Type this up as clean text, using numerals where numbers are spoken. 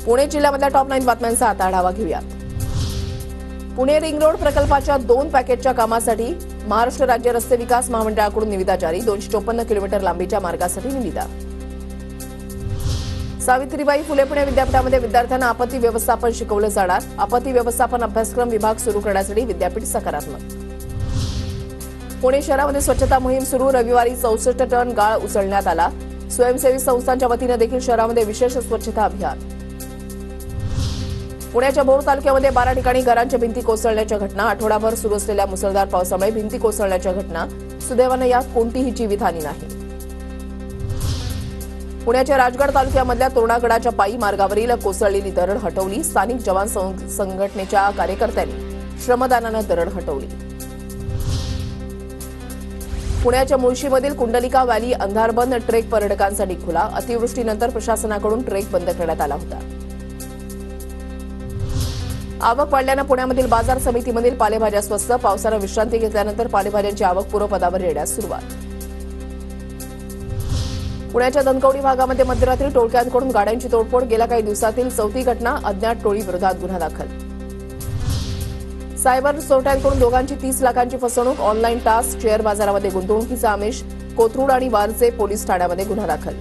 Pune जिल्ह्यामधल्या top 9 बातम्यांचा आता आढावा घेऊयात. पुणे रिंग रोड प्रकल्पाच्या 2 पॅकेजच्या कामासाठी महाराष्ट्र राज्य रस्ते विकास महामंडळाकडून निविदा जारी. 254 किलोमीटर लांबीच्या मार्गासाठी निविदा. सावित्रीबाई फुले पुणे विद्यापीठामध्ये विद्यार्थ्यांना आपत्ती व्यवस्थापन शिकवलं जाणार. आपत्ती व्यवस्थापन अभ्यासक्रम विभाग सुरू करण्यासाठी विद्यापीठ सकारात्मक. पुणे शहरामध्ये स्वच्छता मोहीम सुरू. रविवारी 64 टन गाळ उचलण्यात आला. स्वयंसेवी संस्थांच्या वतीनं देखील शहरामध्ये विशेष स्वच्छता अभियान. पुण्याच्या भोर तालुक्यामध्ये 12 ठिकाणी घरांच्या भिंती कोसळण्याच्या घटना. आठवडाभर सुरू असलेल्या मुसळधार पावसामुळे भिंती कोसळण्याच्या घटना. सुदैवानं यात कोणतीही जीवितहानी नाही. पुण्याच्या राजगड तालुक्यामधल्या तोरणागडाच्या पायी मार्गावरील कोसळलेली दरड हटवली. स्थानिक जवान संघटनेच्या कार्यकर्त्यांनी श्रमदानानं दरड हटवली. पुण्याच्या मुळशीमधील कुंडलिका व्हॅली अंधारबंद ट्रेक पर्यटकांसाठी खुला. अतिवृष्टीनंतर प्रशासनाकडून ट्रेक बंद करण्यात आला होता. आवक वाढल्यानं पुण्यामधील बाजार समितीमधील पालेभाज्या स्वस्त. पावसानं विश्रांती घेतल्यानंतर पालेभाज्यांची आवक पूर्वपदावर येण्यास सुरुवात. पुण्याच्या धनकवडी भागामध्ये मध्यरात्री टोळक्यांकडून गाड्यांची तोडफोड. गेल्या काही दिवसातील 4थी घटना. अज्ञात टोळीविरोधात गुन्हा दाखल. सायबर चोरट्यांकडून दोघांची 30 लाखांची फसवणूक. ऑनलाईन टास्क शेअर बाजारामध्ये गुंतवणुकीचा आमिष. कोथरूड आणि वारजे पोलीस ठाण्यामध्ये गुन्हा दाखल.